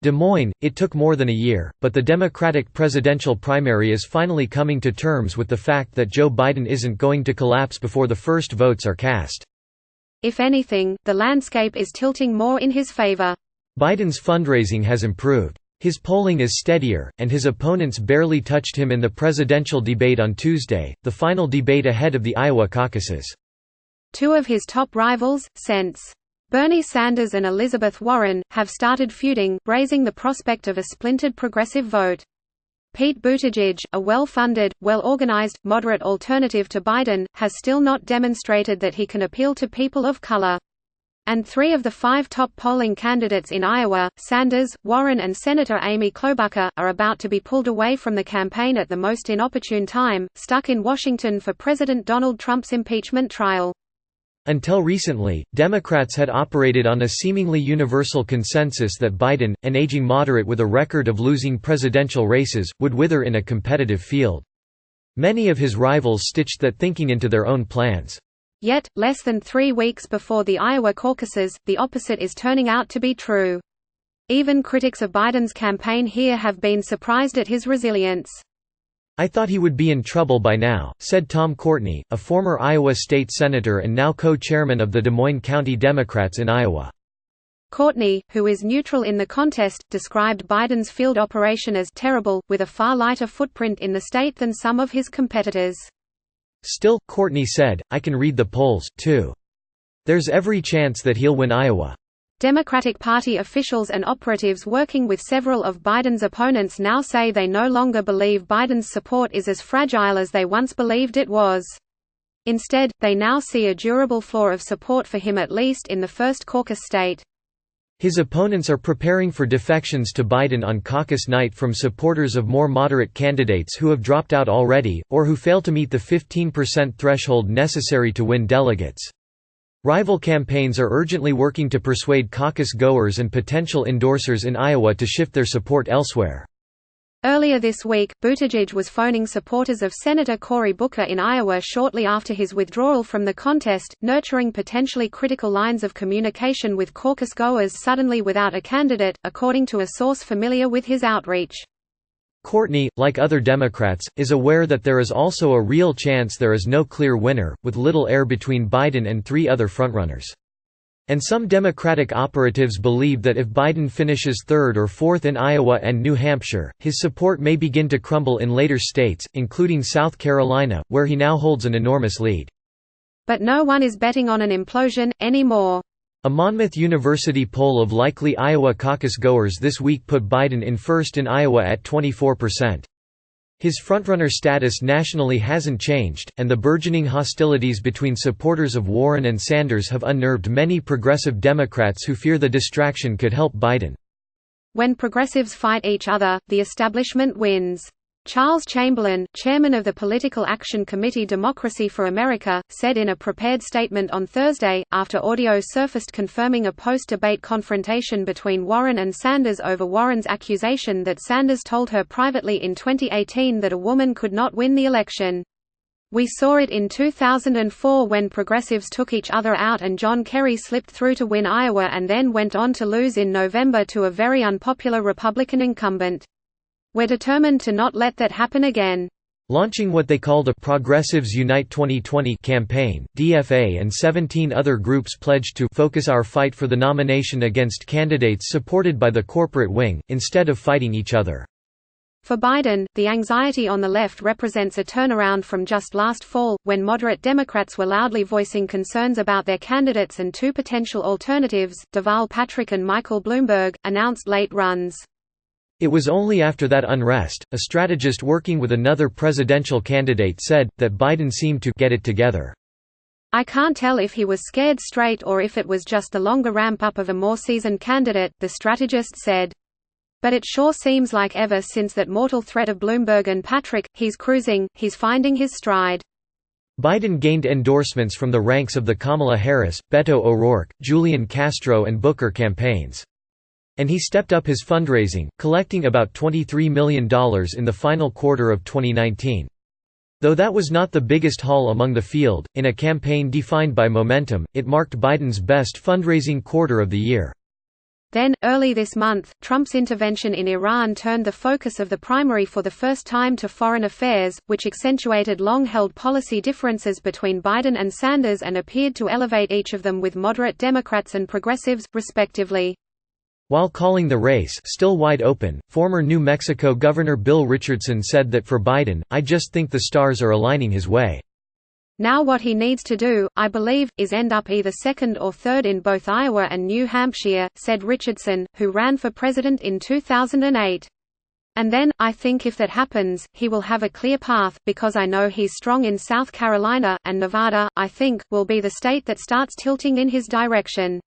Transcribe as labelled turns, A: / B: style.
A: Des Moines, it took more than a year, but the Democratic presidential primary is finally coming to terms with the fact that Joe Biden isn't going to collapse before the first votes are cast.
B: If anything, the landscape is tilting more in his favor.
A: Biden's fundraising has improved. His polling is steadier, and his opponents barely touched him in the presidential debate on Tuesday, the final debate ahead of the Iowa caucuses.
B: Two of his top rivals, since Bernie Sanders and Elizabeth Warren, have started feuding, raising the prospect of a splintered progressive vote. Pete Buttigieg, a well-funded, well-organized, moderate alternative to Biden, has still not demonstrated that he can appeal to people of color. And 3 of the 5 top polling candidates in Iowa, Sanders, Warren and Senator Amy Klobuchar, are about to be pulled away from the campaign at the most inopportune time, stuck in Washington for President Donald Trump's impeachment trial.
A: Until recently, Democrats had operated on a seemingly universal consensus that Biden, an aging moderate with a record of losing presidential races, would wither in a competitive field. Many of his rivals stitched that thinking into their own plans.
B: Yet, less than 3 weeks before the Iowa caucuses, the opposite is turning out to be true. Even critics of Biden's campaign here have been surprised at his resilience.
A: "I thought he would be in trouble by now," said Tom Courtney, a former Iowa state senator and now co-chairman of the Des Moines County Democrats in Iowa.
B: Courtney, who is neutral in the contest, described Biden's field operation as terrible, with a far lighter footprint in the state than some of his competitors.
A: Still, Courtney said, "I can read the polls, too. There's every chance that he'll win Iowa."
B: Democratic Party officials and operatives working with several of Biden's opponents now say they no longer believe Biden's support is as fragile as they once believed it was. Instead, they now see a durable floor of support for him, at least in the first caucus state.
A: His opponents are preparing for defections to Biden on caucus night from supporters of more moderate candidates who have dropped out already, or who fail to meet the 15% threshold necessary to win delegates. Rival campaigns are urgently working to persuade caucus-goers and potential endorsers in Iowa to shift their support elsewhere.
B: Earlier this week, Buttigieg was phoning supporters of Senator Cory Booker in Iowa shortly after his withdrawal from the contest, nurturing potentially critical lines of communication with caucus-goers suddenly without a candidate, according to a source familiar with his outreach.
A: Courtney, like other Democrats, is aware that there is also a real chance there is no clear winner, with little air between Biden and 3 other frontrunners. And some Democratic operatives believe that if Biden finishes 3rd or 4th in Iowa and New Hampshire, his support may begin to crumble in later states, including South Carolina, where he now holds an enormous lead.
B: But no one is betting on an implosion anymore.
A: A Monmouth University poll of likely Iowa caucus-goers this week put Biden in first in Iowa at 24%. His frontrunner status nationally hasn't changed, and the burgeoning hostilities between supporters of Warren and Sanders have unnerved many progressive Democrats who fear the distraction could help Biden.
B: When progressives fight each other, the establishment wins. Charles Chamberlain, chairman of the Political Action Committee Democracy for America, said in a prepared statement on Thursday, after audio surfaced confirming a post-debate confrontation between Warren and Sanders over Warren's accusation that Sanders told her privately in 2018 that a woman could not win the election. "We saw it in 2004 when progressives took each other out and John Kerry slipped through to win Iowa and then went on to lose in November to a very unpopular Republican incumbent. We're determined to not let that happen again." Launching
A: what they call the Progressives Unite 2020 campaign, DFA and 17 other groups pledged to focus our fight for the nomination against candidates supported by the corporate wing, instead of fighting each other.
B: For Biden, the anxiety on the left represents a turnaround from just last fall, when moderate Democrats were loudly voicing concerns about their candidates and 2 potential alternatives, Deval Patrick and Michael Bloomberg, announced late runs.
A: It was only after that unrest, a strategist working with another presidential candidate said, that Biden seemed to get it together.
B: "I can't tell if he was scared straight or if it was just the longer ramp-up of a more seasoned candidate," the strategist said. "But it sure seems like ever since that mortal threat of Bloomberg and Patrick, he's cruising, he's finding his stride."
A: Biden gained endorsements from the ranks of the Kamala Harris, Beto O'Rourke, Julian Castro and Booker campaigns. And he stepped up his fundraising, collecting about $23 million in the final quarter of 2019. Though that was not the biggest haul among the field, in a campaign defined by momentum, it marked Biden's best fundraising quarter of the year.
B: Then, early this month, Trump's intervention in Iran turned the focus of the primary for the first time to foreign affairs, which accentuated long-held policy differences between Biden and Sanders and appeared to elevate each of them with moderate Democrats and progressives, respectively.
A: While calling the race still wide open, former New Mexico Governor Bill Richardson said that for Biden, "I just think the stars are aligning his way."
B: Now what he needs to do, I believe, is end up either second or third in both Iowa and New Hampshire, said Richardson, who ran for president in 2008. And then, I think if that happens, he will have a clear path, because I know he's strong in South Carolina, and Nevada, I think, will be the state that starts tilting in his direction.